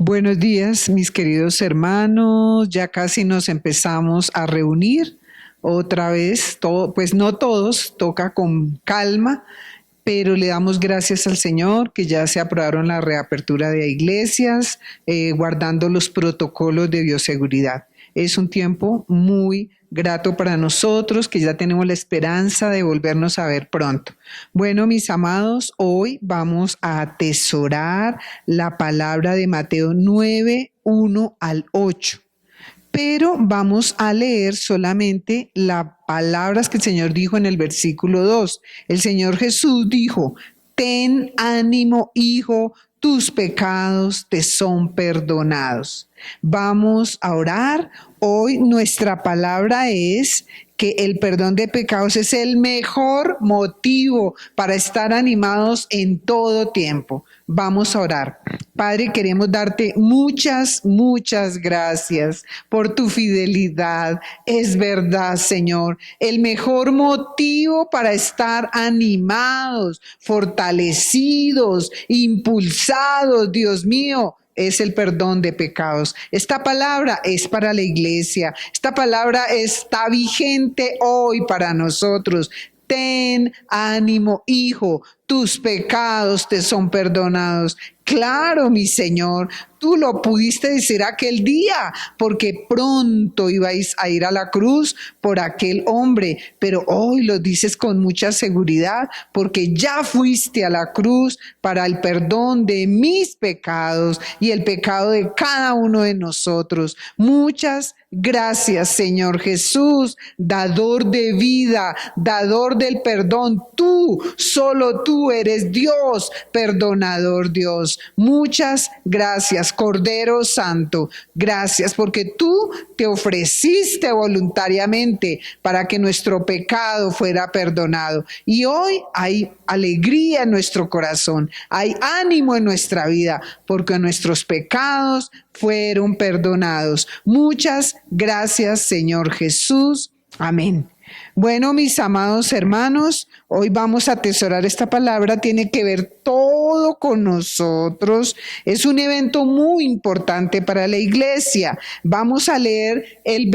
Buenos días, mis queridos hermanos. Ya casi nos empezamos a reunir otra vez. Pues no todos, toca con calma, pero le damos gracias al Señor que ya se aprobaron la reapertura de iglesias, guardando los protocolos de bioseguridad. Es un tiempo muy grato para nosotros, que ya tenemos la esperanza de volvernos a ver pronto. Bueno, mis amados, hoy vamos a atesorar la palabra de Mateo 9, 1 al 8. Pero vamos a leer solamente las palabras que el Señor dijo en el versículo 2. El Señor Jesús dijo: ten ánimo, hijo, tus pecados te son perdonados. Vamos a orar. Hoy nuestra palabra es que el perdón de pecados es el mejor motivo para estar animados en todo tiempo. Vamos a orar. Padre, queremos darte muchas gracias por tu fidelidad. Es verdad, Señor, el mejor motivo para estar animados, fortalecidos, impulsados, Dios mío, es el perdón de pecados. Esta palabra es para la iglesia. Esta palabra está vigente hoy para nosotros. Ten ánimo, hijo, tus pecados te son perdonados. Claro, mi Señor, tú lo pudiste decir aquel día, porque pronto ibais a ir a la cruz por aquel hombre, pero hoy lo dices con mucha seguridad, porque ya fuiste a la cruz para el perdón de mis pecados y el pecado de cada uno de nosotros. Muchas gracias, Señor Jesús, dador de vida, dador del perdón. Tú, solo tú eres Dios, perdonador Dios. Muchas gracias, Cordero Santo. Gracias porque tú te ofreciste voluntariamente para que nuestro pecado fuera perdonado. Y hoy hay alegría en nuestro corazón, hay ánimo en nuestra vida, porque nuestros pecados fueron perdonados. Muchas gracias, Señor Jesús. Amén. Bueno, mis amados hermanos, hoy vamos a atesorar esta palabra. Tiene que ver todo con nosotros. Es un evento muy importante para la iglesia. Vamos a leer el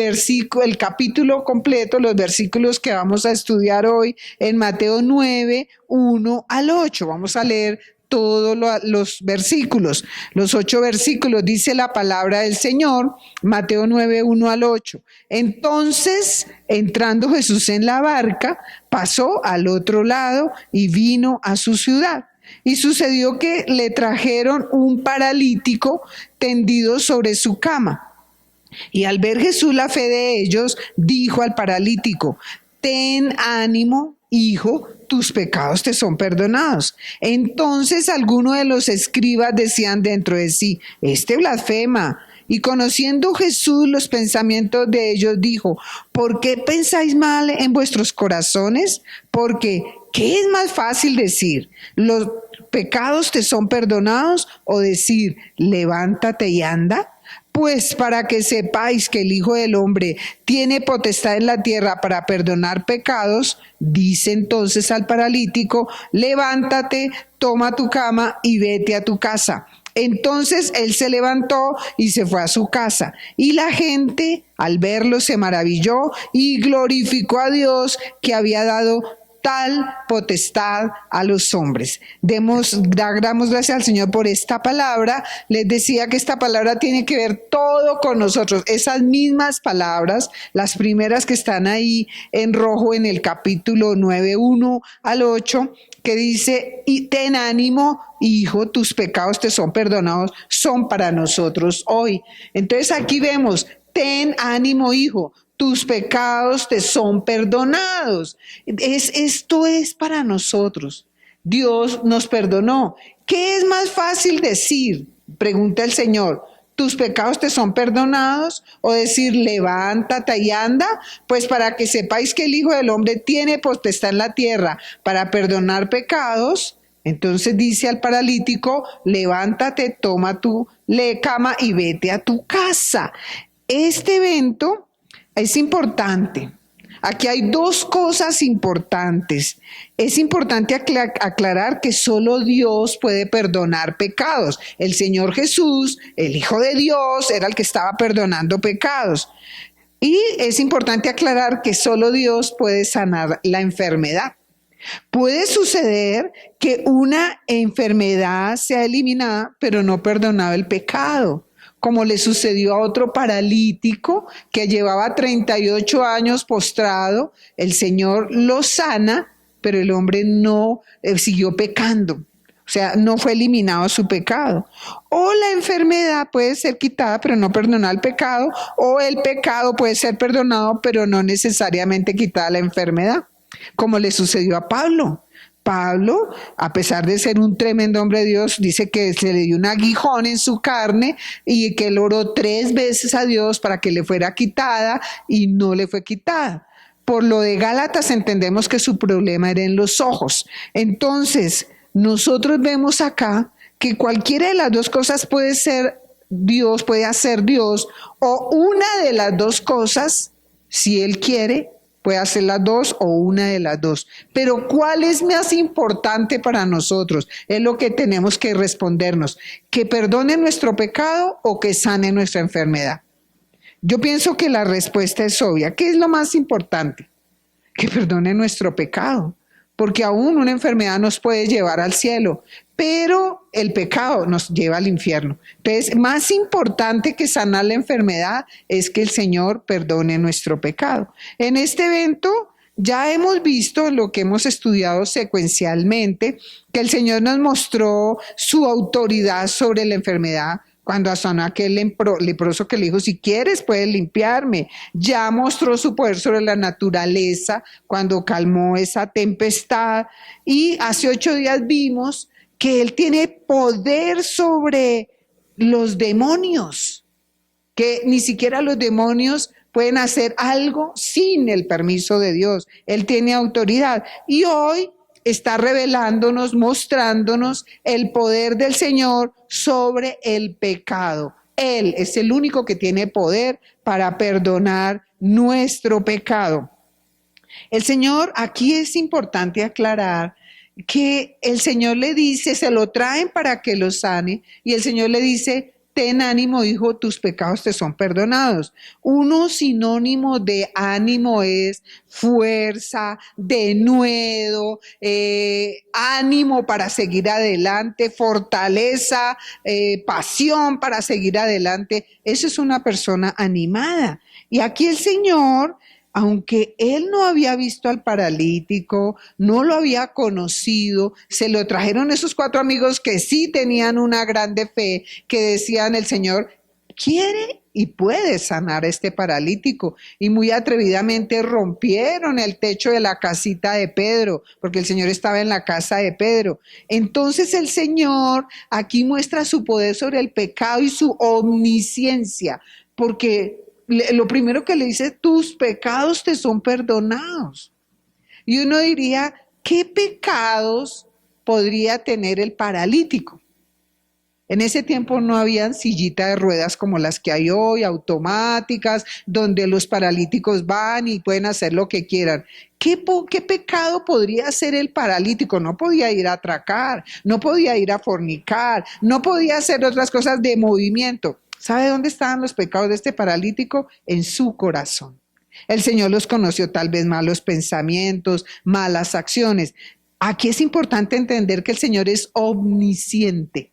capítulo completo, los versículos que vamos a estudiar hoy en Mateo 9, 1 al 8. Vamos a leer todos los versículos, los 8 versículos, dice la palabra del Señor, Mateo 9, 1 al 8. Entonces, entrando Jesús en la barca, pasó al otro lado y vino a su ciudad. Y sucedió que le trajeron un paralítico tendido sobre su cama. Y al ver Jesús la fe de ellos, dijo al paralítico: ten ánimo, hijo, tus pecados te son perdonados. Entonces algunos de los escribas decían dentro de sí: este blasfema. Y conociendo Jesús los pensamientos de ellos, dijo: ¿por qué pensáis mal en vuestros corazones? Porque, ¿qué es más fácil decir? ¿los pecados te son perdonados? O decir: levántate y anda. Pues para que sepáis que el Hijo del Hombre tiene potestad en la tierra para perdonar pecados, dice entonces al paralítico: levántate, toma tu cama y vete a tu casa. Entonces él se levantó y se fue a su casa. Y la gente, al verlo, se maravilló y glorificó a Dios, que había dado tal potestad a los hombres. Damos gracias al Señor por esta palabra. Les decía que esta palabra tiene que ver todo con nosotros. Esas mismas palabras, las primeras que están ahí en rojo en el capítulo 9, 1 al 8, que dice: y ten ánimo, hijo, tus pecados te son perdonados, son para nosotros hoy. Entonces aquí vemos: ten ánimo, hijo, tus pecados te son perdonados. Esto es para nosotros. Dios nos perdonó. ¿Qué es más fácil decir? Pregunta el Señor: ¿tus pecados te son perdonados? O decir: levántate y anda. Pues para que sepáis que el Hijo del Hombre tiene potestad en la tierra para perdonar pecados. Entonces dice al paralítico: levántate, toma tu cama y vete a tu casa. Este evento es importante Aquí hay dos cosas importantes. Es importante aclarar que solo Dios puede perdonar pecados. El Señor Jesús, el Hijo de Dios, era el que estaba perdonando pecados. Y es importante aclarar que solo Dios puede sanar la enfermedad. Puede suceder que una enfermedad sea eliminada, pero no perdonado el pecado, como le sucedió a otro paralítico que llevaba 38 años postrado. El Señor lo sana, pero el hombre no siguió pecando. O sea, no fue eliminado su pecado. O la enfermedad puede ser quitada, pero no perdonada el pecado. O el pecado puede ser perdonado, pero no necesariamente quitada la enfermedad. Como le sucedió a Pablo. Pablo, a pesar de ser un tremendo hombre de Dios, dice que se le dio un aguijón en su carne y que él oró 3 veces a Dios para que le fuera quitada y no le fue quitada. Por lo de Gálatas entendemos que su problema era en los ojos. Entonces, nosotros vemos acá que cualquiera de las dos cosas puede ser Dios, puede hacer Dios, o una de las dos cosas, si Él quiere, puede hacer las dos o una de las dos. Pero ¿cuál es más importante para nosotros? Es lo que tenemos que respondernos. ¿Que perdone nuestro pecado o que sane nuestra enfermedad? Yo pienso que la respuesta es obvia. ¿Qué es lo más importante? Que perdone nuestro pecado. Porque aún una enfermedad nos puede llevar al cielo, pero el pecado nos lleva al infierno. Entonces, más importante que sanar la enfermedad es que el Señor perdone nuestro pecado. En este evento ya hemos visto lo que hemos estudiado secuencialmente, que el Señor nos mostró su autoridad sobre la enfermedad. Cuando sanó a aquel leproso que le dijo, si quieres puedes limpiarme. Ya mostró su poder sobre la naturaleza cuando calmó esa tempestad. Y hace 8 días vimos que Él tiene poder sobre los demonios, que ni siquiera los demonios pueden hacer algo sin el permiso de Dios. Él tiene autoridad. Y hoy está revelándonos, mostrándonos el poder del Señor sobre el pecado. Él es el único que tiene poder para perdonar nuestro pecado. El Señor, aquí es importante aclarar que el Señor le dice, se lo traen para que lo sane, y el Señor le dice, ten ánimo, hijo, tus pecados te son perdonados. Uno sinónimo de ánimo es fuerza, denuedo, ánimo para seguir adelante, fortaleza, pasión para seguir adelante. Eso es una persona animada. Y aquí el Señor, aunque él no había visto al paralítico, no lo había conocido, se lo trajeron esos 4 amigos que sí tenían una grande fe, que decían, el Señor quiere y puede sanar a este paralítico. Y muy atrevidamente rompieron el techo de la casita de Pedro, porque el Señor estaba en la casa de Pedro. Entonces el Señor aquí muestra su poder sobre el pecado y su omnisciencia, porque lo primero que le dice, tus pecados te son perdonados. Y uno diría, ¿qué pecados podría tener el paralítico? En ese tiempo no habían sillitas de ruedas como las que hay hoy, automáticas, donde los paralíticos van y pueden hacer lo que quieran. ¿Qué pecado podría hacer el paralítico? No podía ir a atracar, no podía ir a fornicar, no podía hacer otras cosas de movimiento. ¿Sabe dónde estaban los pecados de este paralítico? En su corazón. El Señor los conoció, tal vez malos pensamientos, malas acciones. Aquí es importante entender que el Señor es omnisciente,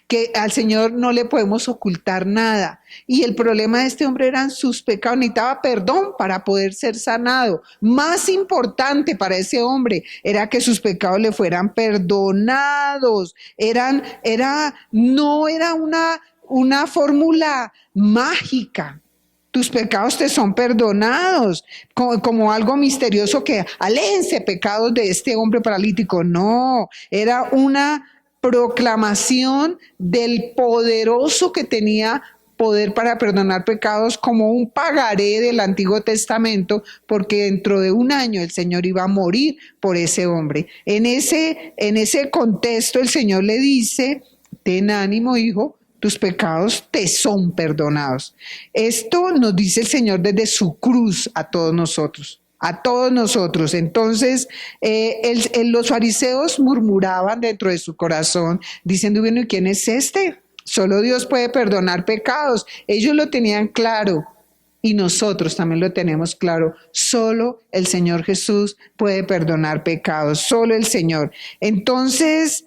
que al Señor no le podemos ocultar nada. Y el problema de este hombre eran sus pecados, necesitaba perdón para poder ser sanado. Más importante para ese hombre era que sus pecados le fueran perdonados. No era una fórmula mágica. Tus pecados te son perdonados, como algo misterioso que aléjense pecados de este hombre paralítico. No, era una proclamación del poderoso que tenía poder para perdonar pecados, como un pagaré del Antiguo Testamento, porque dentro de 1 año el Señor iba a morir por ese hombre. En ese contexto el Señor le dice, ten ánimo, hijo, tus pecados te son perdonados. Esto nos dice el Señor desde su cruz a todos nosotros. a todos nosotros. Entonces, los fariseos murmuraban dentro de su corazón, diciendo, bueno, ¿y quién es este? Solo Dios puede perdonar pecados. Ellos lo tenían claro y nosotros también lo tenemos claro. Solo el Señor Jesús puede perdonar pecados, solo el Señor. Entonces,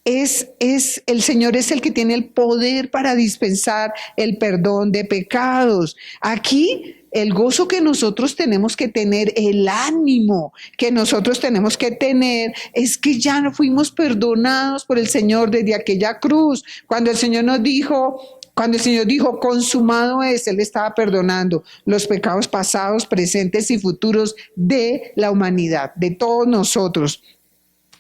el Señor es el que tiene el poder para dispensar el perdón de pecados. Aquí el gozo que nosotros tenemos que tener, el ánimo que nosotros tenemos que tener, es que ya no fuimos perdonados por el Señor desde aquella cruz. Cuando el Señor dijo, consumado es, Él estaba perdonando los pecados pasados, presentes y futuros de la humanidad, de todos nosotros.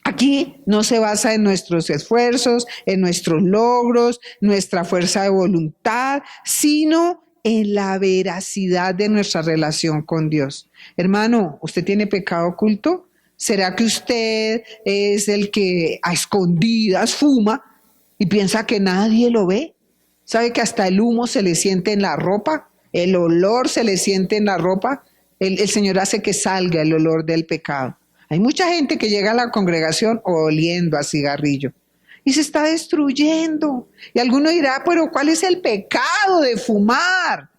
Aquí no se basa en nuestros esfuerzos, en nuestros logros, nuestra fuerza de voluntad, sino en la veracidad de nuestra relación con Dios. Hermano, ¿usted tiene pecado oculto? ¿Será que usted es el que a escondidas fuma y piensa que nadie lo ve? ¿Sabe que hasta el humo se le siente en la ropa? ¿El olor se le siente en la ropa? El Señor hace que salga el olor del pecado. Hay mucha gente que llega a la congregación oliendo a cigarrillo y se está destruyendo. Y alguno dirá, pero ¿cuál es el pecado de fumar?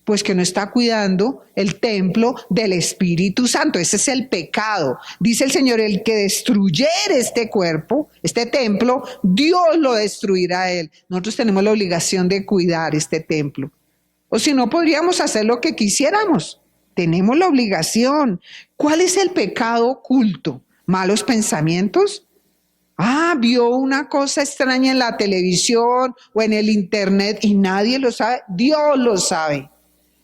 Pues que no está cuidando el templo del Espíritu Santo. Ese es el pecado. Dice el Señor, el que destruyere este cuerpo, este templo, Dios lo destruirá a él. Nosotros tenemos la obligación de cuidar este templo. O si no, podríamos hacer lo que quisiéramos. Tenemos la obligación. ¿Cuál es el pecado oculto? ¿Malos pensamientos? Vio una cosa extraña en la televisión o en el internet y nadie lo sabe. Dios lo sabe.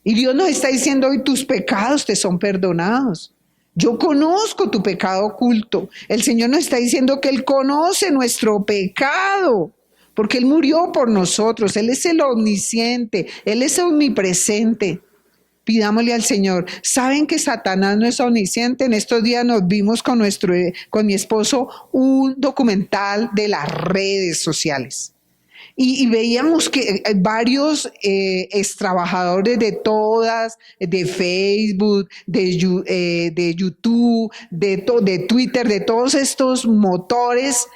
Y Dios nos está diciendo hoy, tus pecados te son perdonados. Yo conozco tu pecado oculto. El Señor nos está diciendo que Él conoce nuestro pecado, porque Él murió por nosotros. Él es el omnisciente, Él es omnipresente. Pidámosle al Señor. ¿Saben que Satanás no es omnisciente? En estos días nos vimos con mi esposo un documental de las redes sociales. Y veíamos que varios extrabajadores de todas, de Facebook, de YouTube, de Twitter, de todos estos motores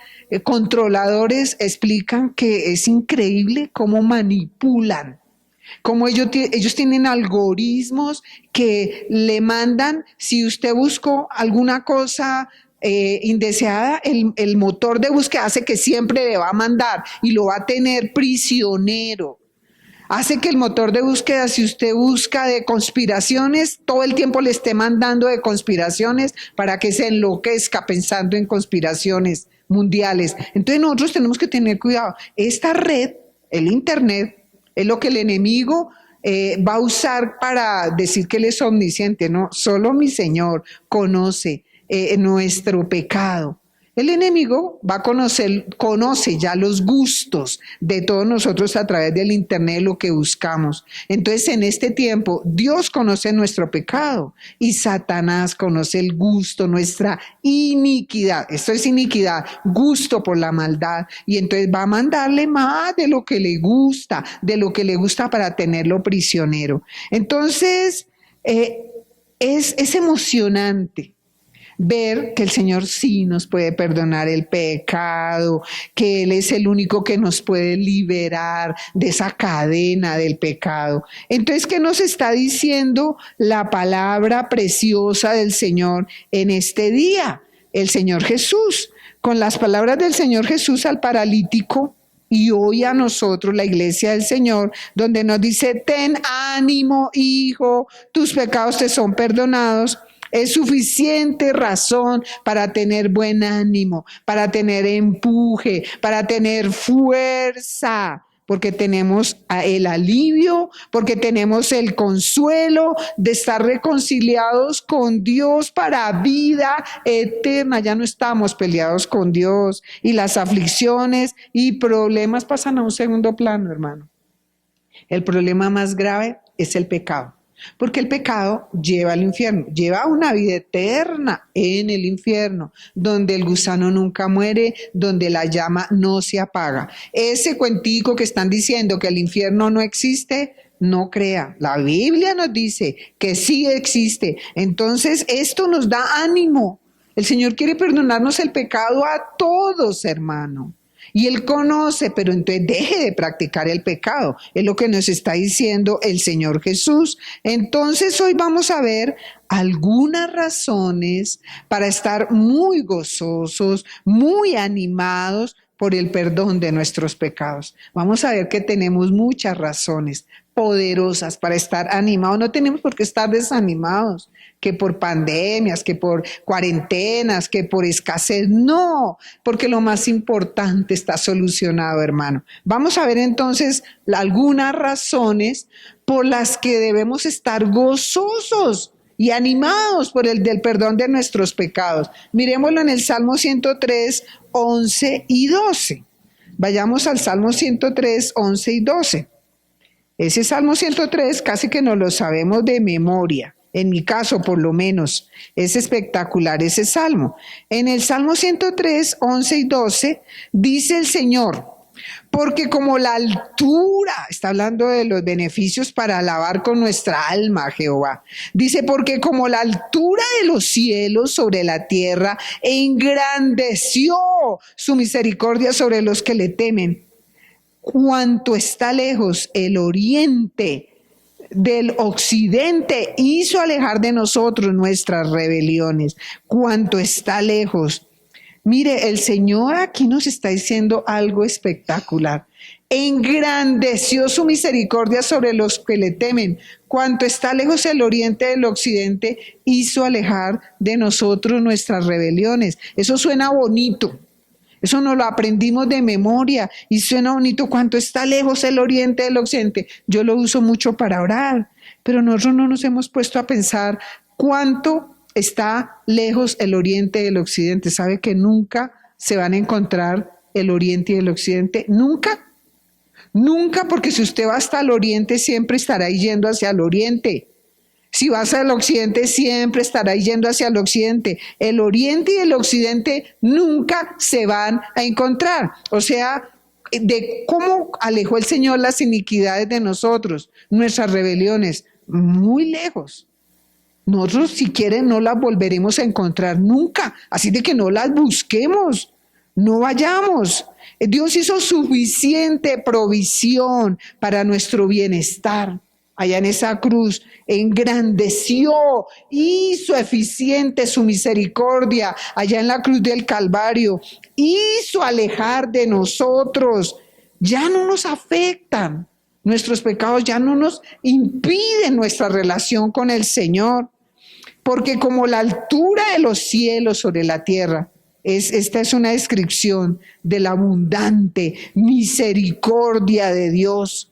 controladores, explican que es increíble cómo manipulan. Como ellos tienen algoritmos que le mandan, si usted buscó alguna cosa indeseada, el motor de búsqueda hace que siempre le va a mandar y lo va a tener prisionero. Hace que el motor de búsqueda, si usted busca de conspiraciones, todo el tiempo le esté mandando de conspiraciones para que se enloquezca pensando en conspiraciones mundiales. Entonces nosotros tenemos que tener cuidado. Esta red, el Internet, es lo que el enemigo va a usar para decir que Él es omnisciente. No, solo mi Señor conoce nuestro pecado. El enemigo conoce ya los gustos de todos nosotros a través del Internet, lo que buscamos. Entonces, en este tiempo, Dios conoce nuestro pecado y Satanás conoce el gusto, nuestra iniquidad. Esto es iniquidad, gusto por la maldad. Y entonces va a mandarle más de lo que le gusta para tenerlo prisionero. Entonces, es emocionante ver que el Señor sí nos puede perdonar el pecado, que Él es el único que nos puede liberar de esa cadena del pecado. Entonces, ¿qué nos está diciendo la palabra preciosa del Señor en este día? El Señor Jesús, con las palabras del Señor Jesús al paralítico y hoy a nosotros, la iglesia del Señor, donde nos dice, ten ánimo, hijo, tus pecados te son perdonados. Es suficiente razón para tener buen ánimo, para tener empuje, para tener fuerza, porque tenemos el alivio, porque tenemos el consuelo de estar reconciliados con Dios para vida eterna. Ya no estamos peleados con Dios y las aflicciones y problemas pasan a un segundo plano, hermano. El problema más grave es el pecado. Porque el pecado lleva al infierno, lleva a una vida eterna en el infierno, donde el gusano nunca muere, donde la llama no se apaga. Ese cuentico que están diciendo que el infierno no existe, no crea. La Biblia nos dice que sí existe. Entonces, esto nos da ánimo. El Señor quiere perdonarnos el pecado a todos, hermano. Y Él conoce, pero entonces deje de practicar el pecado. Es lo que nos está diciendo el Señor Jesús. Entonces hoy vamos a ver algunas razones para estar muy gozosos, muy animados por el perdón de nuestros pecados. Vamos a ver que tenemos muchas razones poderosas para estar animados. No tenemos por qué estar desanimados, que por pandemias, que por cuarentenas, que por escasez. No, porque lo más importante está solucionado, hermano. Vamos a ver entonces algunas razones por las que debemos estar gozosos y animados por el del perdón de nuestros pecados. Miremoslo en el Salmo 103, 11 y 12. Vayamos al Salmo 103, 11 y 12. Ese Salmo 103 casi que nos lo sabemos de memoria. En mi caso, por lo menos, es espectacular ese salmo. En el Salmo 103, 11 y 12, dice el Señor, porque como la altura, está hablando de los beneficios para alabar con nuestra alma a Jehová. Dice, porque como la altura de los cielos sobre la tierra, engrandeció su misericordia sobre los que le temen. Cuanto está lejos el oriente del occidente, hizo alejar de nosotros nuestras rebeliones. Cuanto está lejos. Mire, el Señor aquí nos está diciendo algo espectacular. Engrandeció su misericordia sobre los que le temen. Cuanto está lejos el oriente del occidente, hizo alejar de nosotros nuestras rebeliones. Eso suena bonito. Eso nos lo aprendimos de memoria y suena bonito. Cuanto está lejos el oriente del occidente. Yo lo uso mucho para orar, pero nosotros no nos hemos puesto a pensar cuánto está lejos el oriente del occidente. ¿Sabe que nunca se van a encontrar el oriente y el occidente? Nunca. Nunca, porque si usted va hasta el oriente, siempre estará yendo hacia el oriente. Si vas al occidente, siempre estará yendo hacia el occidente. El oriente y el occidente nunca se van a encontrar. O sea, de cómo alejó el Señor las iniquidades de nosotros, nuestras rebeliones, muy lejos. Nosotros, si quieren, no las volveremos a encontrar nunca. Así de que no las busquemos, no vayamos. Dios hizo suficiente provisión para nuestro bienestar. Allá en esa cruz, engrandeció, hizo eficiente su misericordia. Allá en la cruz del Calvario, hizo alejar de nosotros. Ya no nos afectan. Nuestros pecados ya no nos impiden nuestra relación con el Señor. Porque como la altura de los cielos sobre la tierra, esta es una descripción de la abundante misericordia de Dios.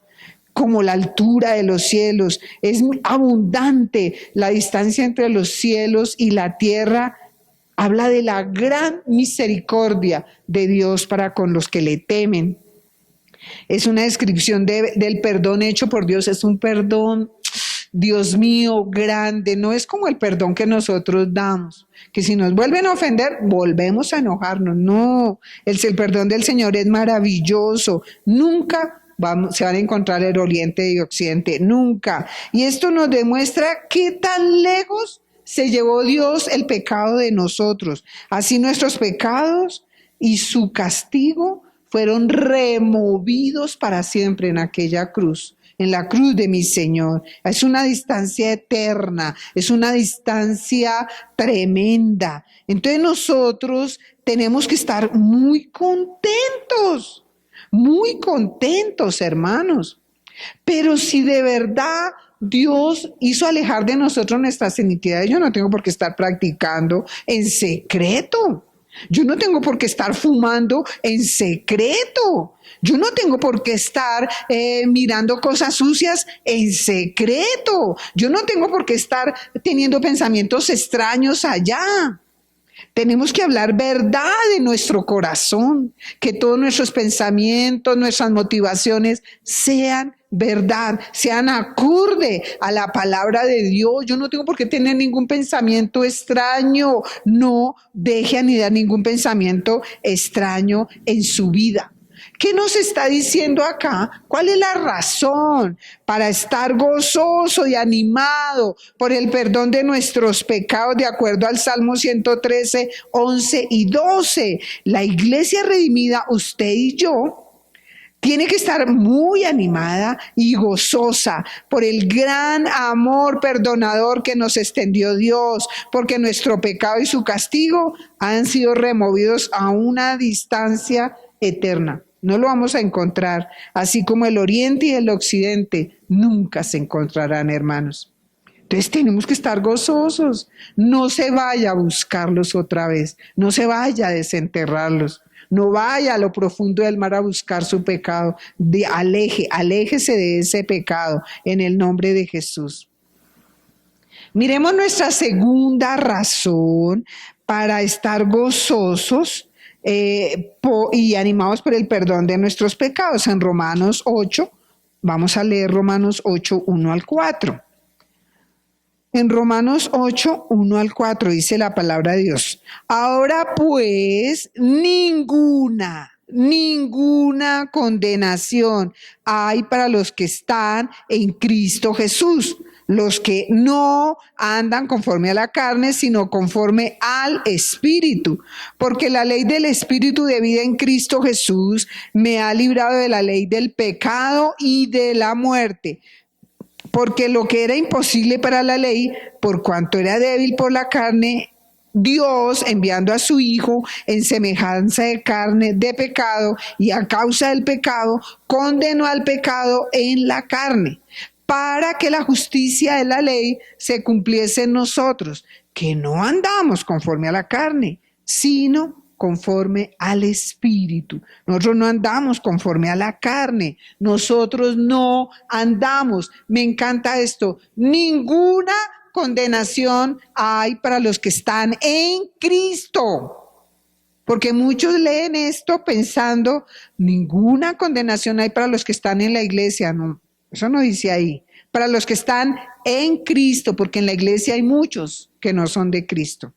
Como la altura de los cielos, es abundante la distancia entre los cielos y la tierra. Habla de la gran misericordia de Dios para con los que le temen. Es una descripción del perdón hecho por Dios. Es un perdón, Dios mío, grande. No es como el perdón que nosotros damos, que si nos vuelven a ofender, volvemos a enojarnos. No, el perdón del Señor es maravilloso. Nunca se van a encontrar el oriente y occidente, nunca. Y esto nos demuestra qué tan lejos se llevó Dios el pecado de nosotros. Así nuestros pecados y su castigo fueron removidos para siempre en aquella cruz, en la cruz de mi Señor. Es una distancia eterna, es una distancia tremenda. Entonces nosotros tenemos que estar muy contentos, hermanos. Pero si de verdad Dios hizo alejar de nosotros nuestras iniquidades, yo no tengo por qué estar practicando en secreto. Yo no tengo por qué estar fumando en secreto. Yo no tengo por qué estar mirando cosas sucias en secreto. Yo no tengo por qué estar teniendo pensamientos extraños allá. Tenemos que hablar verdad de nuestro corazón, que todos nuestros pensamientos, nuestras motivaciones sean verdad, sean acorde a la palabra de Dios. Yo no tengo por qué tener ningún pensamiento extraño. No deje anidar ningún pensamiento extraño en su vida. ¿Qué nos está diciendo acá? ¿Cuál es la razón para estar gozoso y animado por el perdón de nuestros pecados de acuerdo al Salmo 113, 11 y 12? La iglesia redimida, usted y yo, tiene que estar muy animada y gozosa por el gran amor perdonador que nos extendió Dios, porque nuestro pecado y su castigo han sido removidos a una distancia eterna. No lo vamos a encontrar, así como el oriente y el occidente nunca se encontrarán, hermanos. Entonces tenemos que estar gozosos. No se vaya a buscarlos otra vez, no se vaya a desenterrarlos. No vaya a lo profundo del mar a buscar su pecado. Aléjese de ese pecado en el nombre de Jesús. Miremos nuestra segunda razón para estar gozosos y animados por el perdón de nuestros pecados. En Romanos 8, vamos a leer Romanos 8, 1 al 4. En Romanos 8, 1 al 4 dice la palabra de Dios. Ahora pues, ninguna condenación hay para los que están en Cristo Jesús, los que no andan conforme a la carne, sino conforme al Espíritu. Porque la ley del Espíritu de vida en Cristo Jesús me ha librado de la ley del pecado y de la muerte. Porque lo que era imposible para la ley, por cuanto era débil por la carne, Dios, enviando a su Hijo en semejanza de carne de pecado y a causa del pecado, condenó al pecado en la carne, para que la justicia de la ley se cumpliese en nosotros, que no andamos conforme a la carne, sino conforme al Espíritu. Nosotros no andamos conforme a la carne, nosotros no andamos. Me encanta esto. Ninguna condenación hay para los que están en Cristo. Porque muchos leen esto pensando, ninguna condenación hay para los que están en la iglesia. No, eso no dice ahí. Para los que están en Cristo, porque en la iglesia hay muchos que no son de Cristo.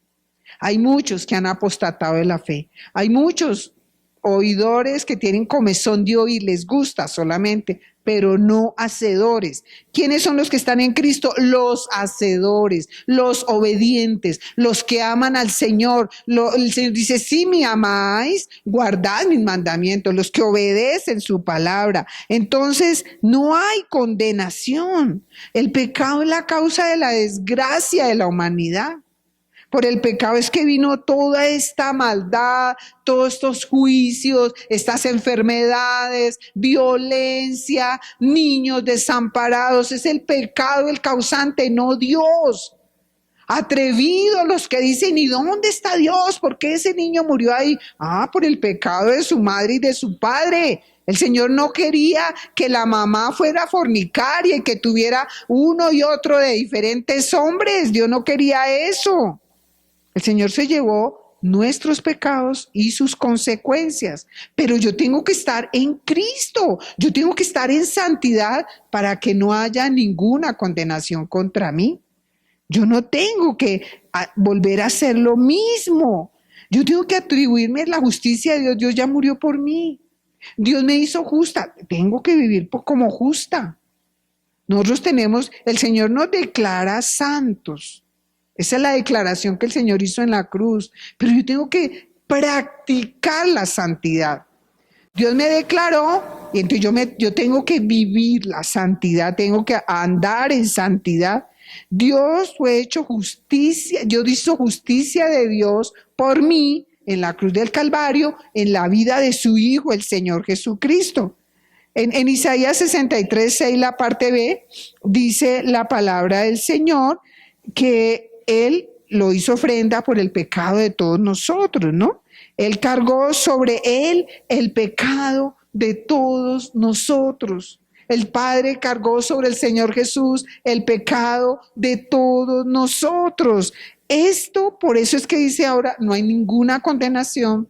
Hay muchos que han apostatado de la fe. Hay muchos oidores que tienen comezón de oír, les gusta solamente, pero no hacedores. ¿Quiénes son los que están en Cristo? Los hacedores, los obedientes, los que aman al Señor. El Señor dice, si me amáis, guardad mis mandamientos, los que obedecen su palabra. Entonces, no hay condenación. El pecado es la causa de la desgracia de la humanidad. Por el pecado es que vino toda esta maldad, todos estos juicios, estas enfermedades, violencia, niños desamparados. Es el pecado el causante, no Dios. Atrevidos los que dicen, ¿y dónde está Dios? ¿Por qué ese niño murió ahí? Por el pecado de su madre y de su padre. El Señor no quería que la mamá fuera fornicaria y que tuviera uno y otro de diferentes hombres. Dios no quería eso. El Señor se llevó nuestros pecados y sus consecuencias, pero yo tengo que estar en Cristo, yo tengo que estar en santidad para que no haya ninguna condenación contra mí. Yo no tengo que volver a hacer lo mismo. Yo tengo que atribuirme la justicia de Dios. Dios ya murió por mí. Dios me hizo justa. Tengo que vivir como justa. Nosotros el Señor nos declara santos. Esa es la declaración que el Señor hizo en la cruz. Pero yo tengo que practicar la santidad. Dios me declaró y entonces yo tengo que vivir la santidad, tengo que andar en santidad. Dios fue hecho justicia, Dios hizo justicia de Dios por mí en la cruz del Calvario, en la vida de su Hijo, el Señor Jesucristo. En Isaías 63, 6, la parte B, dice la palabra del Señor que Él lo hizo ofrenda por el pecado de todos nosotros, ¿no? Él cargó sobre Él el pecado de todos nosotros. El Padre cargó sobre el Señor Jesús el pecado de todos nosotros. Por eso es que dice ahora, no hay ninguna condenación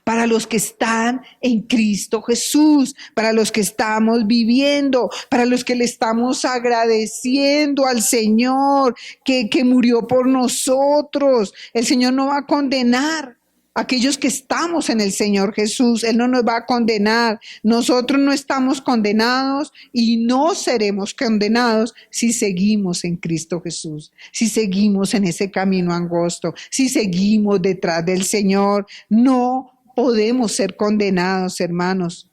para los que están en Cristo Jesús, para los que estamos viviendo, para los que le estamos agradeciendo al Señor que murió por nosotros. El Señor no va a condenar. Aquellos que estamos en el Señor Jesús, Él no nos va a condenar. Nosotros no estamos condenados y no seremos condenados si seguimos en Cristo Jesús, si seguimos en ese camino angosto, si seguimos detrás del Señor. No podemos ser condenados, hermanos.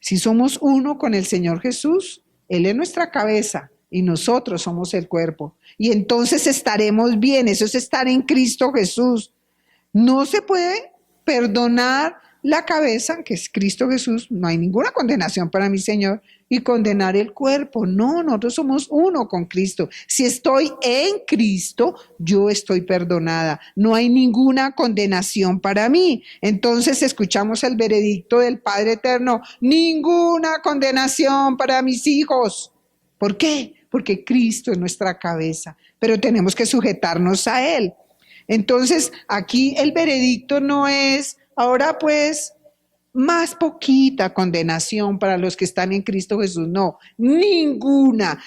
Si somos uno con el Señor Jesús, Él es nuestra cabeza y nosotros somos el cuerpo. Y entonces estaremos bien. Eso es estar en Cristo Jesús. No se puede perdonar la cabeza, que es Cristo Jesús. No hay ninguna condenación para mi Señor. Y condenar el cuerpo. No, nosotros somos uno con Cristo. Si estoy en Cristo, yo estoy perdonada. No hay ninguna condenación para mí. Entonces escuchamos el veredicto del Padre Eterno. Ninguna condenación para mis hijos. ¿Por qué? Porque Cristo es nuestra cabeza. Pero tenemos que sujetarnos a Él. Entonces, aquí el veredicto no es, ahora pues, más poquita condenación para los que están en Cristo Jesús. No, ninguna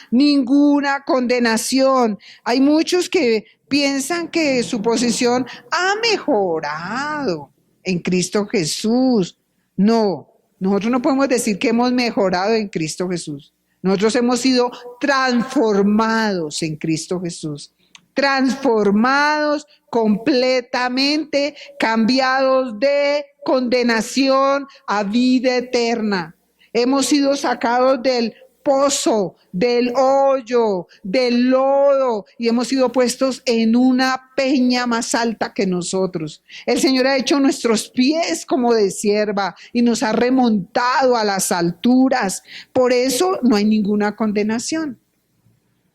condenación. Hay muchos que piensan que su posición ha mejorado en Cristo Jesús. No, nosotros no podemos decir que hemos mejorado en Cristo Jesús. Nosotros hemos sido transformados en Cristo Jesús. Transformados completamente, cambiados de condenación a vida eterna. Hemos sido sacados del pozo, del hoyo, del lodo y hemos sido puestos en una peña más alta que nosotros. El Señor ha hecho nuestros pies como de sierva y nos ha remontado a las alturas. Por eso no hay ninguna condenación.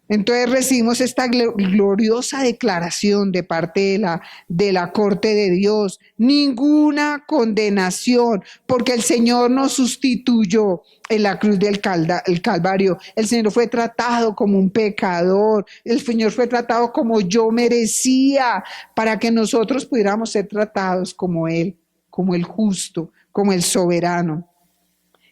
Entonces recibimos esta gloriosa declaración de parte de la corte de Dios. Ninguna condenación, porque el Señor nos sustituyó en la cruz del Calvario. El Señor fue tratado como un pecador. El Señor fue tratado como yo merecía, para que nosotros pudiéramos ser tratados como Él, como el justo, como el soberano.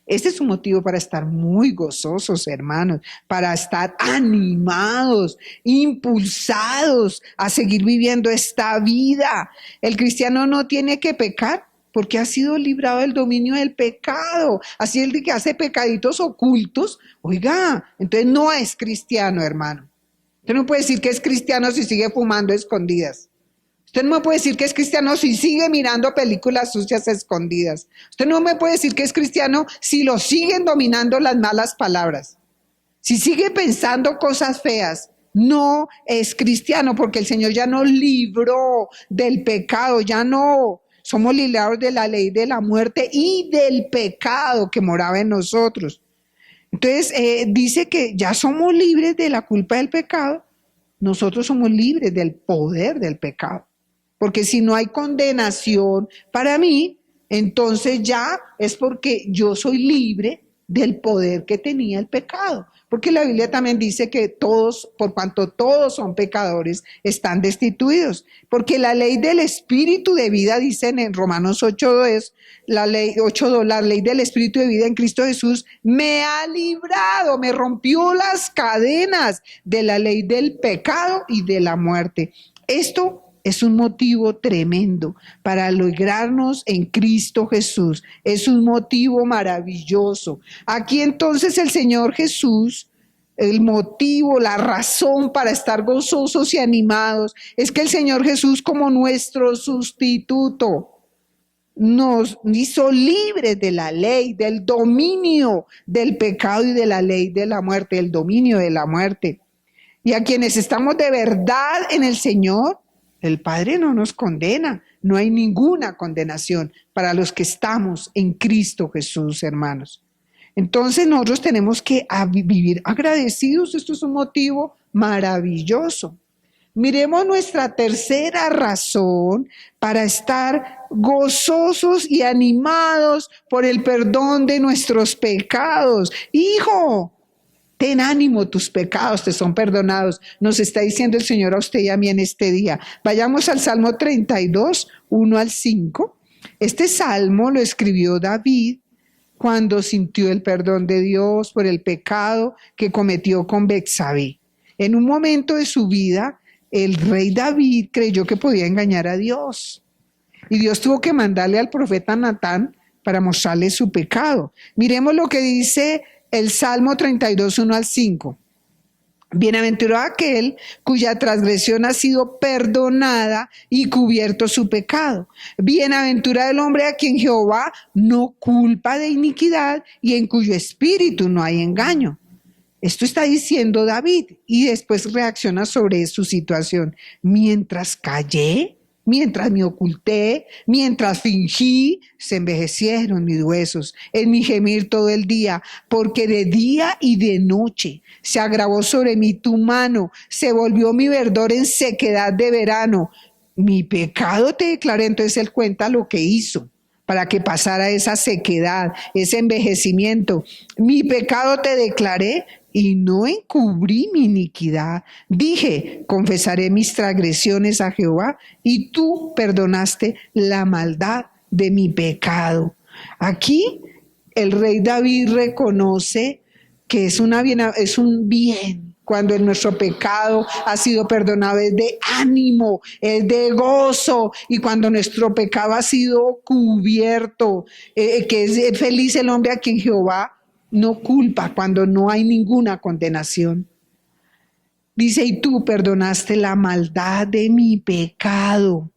Este es un motivo para estar muy gozosos, hermanos, para estar animados, impulsados a seguir viviendo esta vida. El cristiano no tiene que pecar porque ha sido librado del dominio del pecado. Así el que hace pecaditos ocultos, oiga, entonces no es cristiano, hermano. Usted no puede decir que es cristiano si sigue fumando a escondidas. Usted no me puede decir que es cristiano si sigue mirando películas sucias escondidas. Usted no me puede decir que es cristiano si lo siguen dominando las malas palabras. Si sigue pensando cosas feas, no es cristiano porque el Señor ya nos libró del pecado, ya no. Somos librados de la ley de la muerte y del pecado que moraba en nosotros. Entonces dice que ya somos libres de la culpa del pecado. Nosotros somos libres del poder del pecado. Porque si no hay condenación para mí, entonces ya es porque yo soy libre del poder que tenía el pecado. Porque la Biblia también dice que todos, por cuanto todos son pecadores, están destituidos. Porque la ley del Espíritu de vida, dicen en Romanos 8:2, la ley del Espíritu de vida en Cristo Jesús me ha librado, me rompió las cadenas de la ley del pecado y de la muerte. Esto es un motivo tremendo para alegrarnos en Cristo Jesús. Es un motivo maravilloso. Aquí entonces el Señor Jesús, el motivo, la razón para estar gozosos y animados es que el Señor Jesús, como nuestro sustituto, nos hizo libres de la ley, del dominio del pecado y de la ley de la muerte, el dominio de la muerte. Y a quienes estamos de verdad en el Señor, el Padre no nos condena, no hay ninguna condenación para los que estamos en Cristo Jesús, hermanos. Entonces nosotros tenemos que vivir agradecidos, esto es un motivo maravilloso. Miremos nuestra tercera razón para estar gozosos y animados por el perdón de nuestros pecados. Hijo, ten ánimo, tus pecados te son perdonados. Nos está diciendo el Señor a usted y a mí en este día. Vayamos al Salmo 32, 1 al 5. Este salmo lo escribió David cuando sintió el perdón de Dios por el pecado que cometió con Betsabé. En un momento de su vida, el rey David creyó que podía engañar a Dios. Y Dios tuvo que mandarle al profeta Natán para mostrarle su pecado. Miremos lo que dice el Salmo 32, 1 al 5. Bienaventurado aquel cuya transgresión ha sido perdonada y cubierto su pecado. Bienaventurado el hombre a quien Jehová no culpa de iniquidad y en cuyo espíritu no hay engaño. Esto está diciendo David y después reacciona sobre su situación. Mientras callé, mientras me oculté, mientras fingí, se envejecieron mis huesos en mi gemir todo el día, porque de día y de noche se agravó sobre mí tu mano, se volvió mi verdor en sequedad de verano. Mi pecado te declaré. Entonces él cuenta lo que hizo para que pasara esa sequedad, ese envejecimiento. Mi pecado te declaré y no encubrí mi iniquidad. Dije, confesaré mis transgresiones a Jehová y tú perdonaste la maldad de mi pecado. Aquí el rey David reconoce que es un bien. Cuando nuestro pecado ha sido perdonado, es de ánimo, es de gozo. Y cuando nuestro pecado ha sido cubierto, que es feliz el hombre a quien Jehová no culpa, cuando no hay ninguna condenación. Dice, y tú perdonaste la maldad de mi pecado.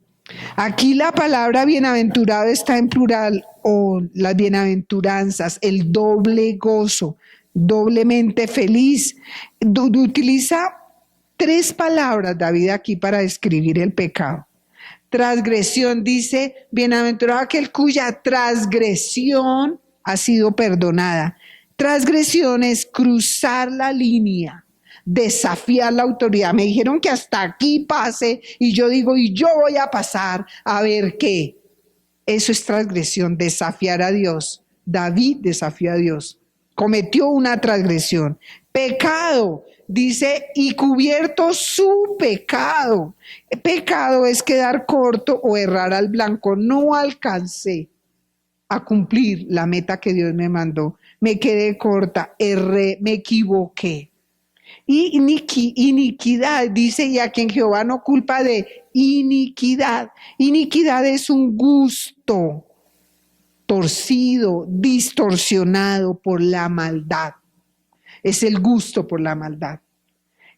Aquí la palabra bienaventurado está en plural, o las bienaventuranzas, el doble gozo, doblemente feliz. Utiliza 3 palabras David aquí para describir el pecado. Transgresión, dice, bienaventurado aquel cuya transgresión ha sido perdonada. Transgresión es cruzar la línea, desafiar la autoridad. Me dijeron que hasta aquí pase y yo digo, y yo voy a pasar a ver qué. Eso es transgresión, desafiar a Dios. David desafió a Dios, cometió una transgresión. Pecado, dice, y cubierto su pecado. Pecado es quedar corto o errar al blanco. No alcancé a cumplir la meta que Dios me mandó. Me quedé corta, erré, me equivoqué. Y iniquidad, dice, y a quien Jehová no culpa de iniquidad. Iniquidad es un gusto torcido, distorsionado por la maldad. Es el gusto por la maldad.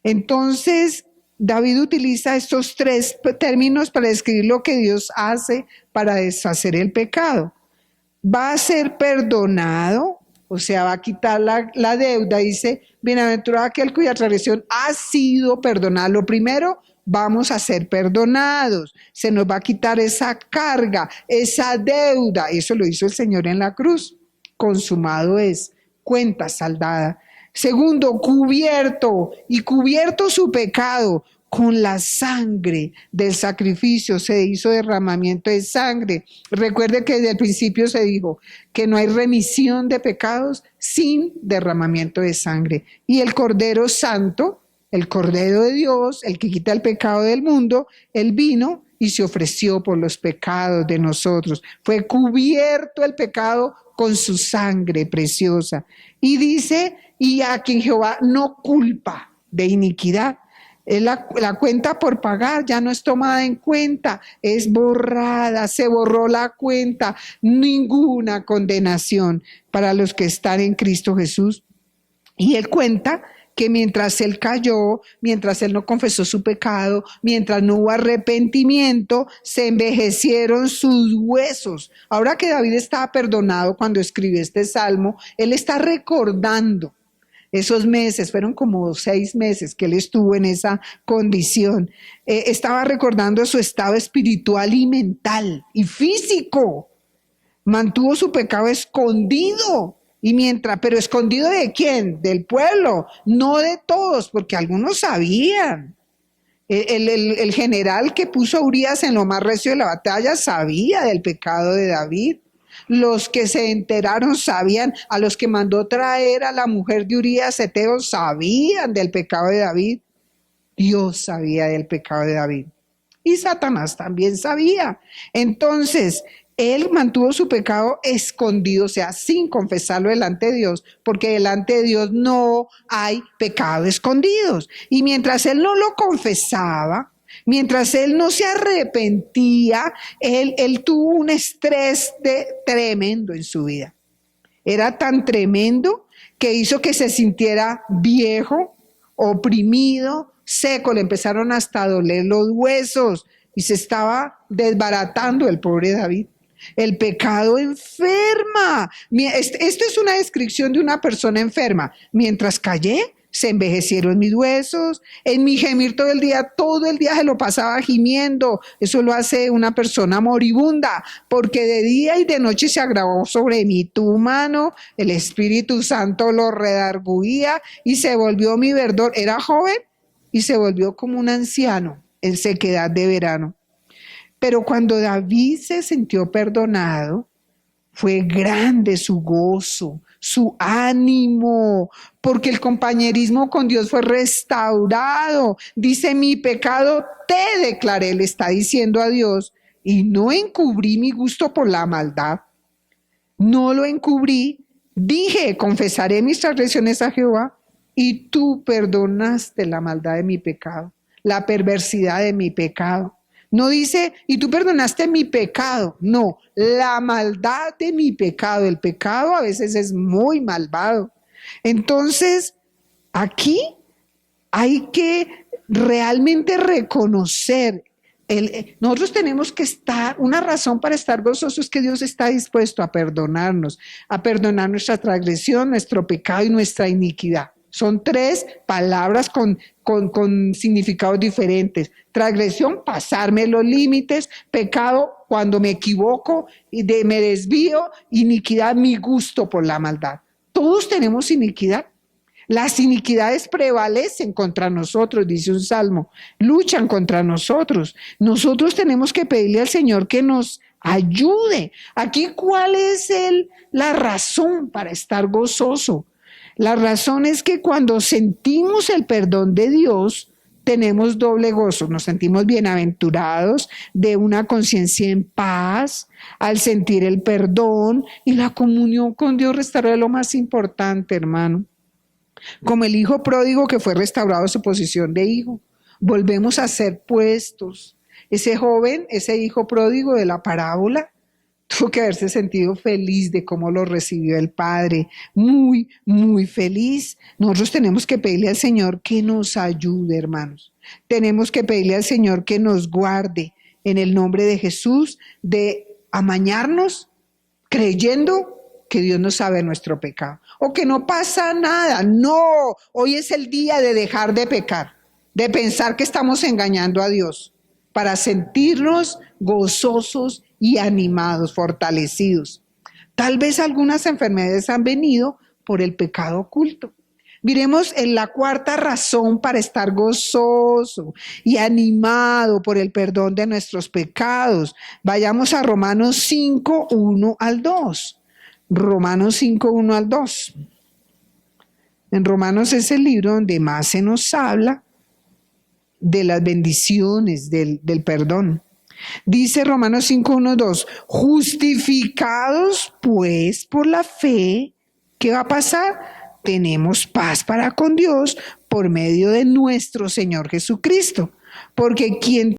Entonces, David utiliza estos 3 términos para describir lo que Dios hace para deshacer el pecado. Va a ser perdonado, o sea, va a quitar la deuda. Dice, bienaventurado aquel cuya transgresión ha sido perdonada. Lo primero, vamos a ser perdonados. Se nos va a quitar esa carga, esa deuda. Eso lo hizo el Señor en la cruz. Consumado es, cuenta saldada. Segundo, cubierto, y cubierto su pecado. Con la sangre del sacrificio se hizo derramamiento de sangre. Recuerde que desde el principio se dijo que no hay remisión de pecados sin derramamiento de sangre. Y el Cordero Santo, el Cordero de Dios, el que quita el pecado del mundo, él vino y se ofreció por los pecados de nosotros. Fue cubierto el pecado con su sangre preciosa. Y dice, y a quien Jehová no culpa de iniquidad. La cuenta por pagar ya no es tomada en cuenta, es borrada, se borró la cuenta, ninguna condenación para los que están en Cristo Jesús. Y él cuenta que mientras él cayó, mientras él no confesó su pecado, mientras no hubo arrepentimiento, se envejecieron sus huesos. Ahora que David estaba perdonado cuando escribió este salmo, él está recordando esos meses, fueron como 6 meses que él estuvo en esa condición. Estaba recordando su estado espiritual y mental y físico. Mantuvo su pecado escondido. ¿Pero escondido de quién? Del pueblo, no de todos, porque algunos sabían. El general que puso a Urías en lo más recio de la batalla sabía del pecado de David. Los que se enteraron sabían, a los que mandó traer a la mujer de Urías Eteo sabían del pecado de David. Dios sabía del pecado de David. Y Satanás también sabía. Entonces, él mantuvo su pecado escondido, o sea, sin confesarlo delante de Dios, porque delante de Dios no hay pecado escondidos. Y mientras él no lo confesaba, Mientras él no se arrepentía, él tuvo un estrés tremendo en su vida. Era tan tremendo que hizo que se sintiera viejo, oprimido, seco. Le empezaron hasta a doler los huesos y se estaba desbaratando el pobre David. El pecado enferma. Esto es una descripción de una persona enferma. Mientras callé, se envejecieron mis huesos. En mi gemir todo el día se lo pasaba gimiendo. Eso lo hace una persona moribunda, porque de día y de noche se agravó sobre mí tu mano. El Espíritu Santo lo redarguía y se volvió mi verdor. Era joven y se volvió como un anciano en sequedad de verano. Pero cuando David se sintió perdonado, fue grande su gozo, su ánimo, porque el compañerismo con Dios fue restaurado. Dice, mi pecado te declaré, le está diciendo a Dios, y no encubrí mi gusto por la maldad. No lo encubrí. Dije, confesaré mis transgresiones a Jehová, y tú perdonaste la maldad de mi pecado, la perversidad de mi pecado. No dice, y tú perdonaste mi pecado. No, la maldad de mi pecado. El pecado a veces es muy malvado. Entonces, aquí hay que realmente reconocer. Nosotros tenemos que estar, una razón para estar gozosos es que Dios está dispuesto a perdonarnos, a perdonar nuestra transgresión, nuestro pecado y nuestra iniquidad. Son tres palabras con significados diferentes. Transgresión, pasarme los límites. Pecado, cuando me equivoco y me desvío. Iniquidad, mi gusto por la maldad. Todos tenemos iniquidad. Las iniquidades prevalecen contra nosotros, dice un salmo. Luchan contra nosotros. Nosotros tenemos que pedirle al Señor que nos ayude. Aquí, ¿cuál es la razón para estar gozoso? La razón es que cuando sentimos el perdón de Dios, tenemos doble gozo. Nos sentimos bienaventurados, de una conciencia en paz, al sentir el perdón, y la comunión con Dios restaura lo más importante, hermano. Como el hijo pródigo que fue restaurado a su posición de hijo. Volvemos a ser puestos. Ese joven, ese hijo pródigo de la parábola, tuvo que haberse sentido feliz de cómo lo recibió el Padre, muy, muy feliz. Nosotros tenemos que pedirle al Señor que nos ayude, hermanos. Tenemos que pedirle al Señor que nos guarde en el nombre de Jesús, de amañarnos creyendo que Dios no sabe nuestro pecado, o que no pasa nada. No, hoy es el día de dejar de pecar, de pensar que estamos engañando a Dios, para sentirnos gozosos y animados, fortalecidos. Tal vez algunas enfermedades han venido por el pecado oculto. Miremos en la cuarta razón para estar gozoso y animado por el perdón de nuestros pecados. Vayamos a Romanos 5, 1 al 2. Romanos 5, 1 al 2. En Romanos es el libro donde más se nos habla de las bendiciones, del perdón. Dice Romanos 5, 1, 2, justificados pues por la fe, ¿qué va a pasar? Tenemos paz para con Dios por medio de nuestro Señor Jesucristo, porque quien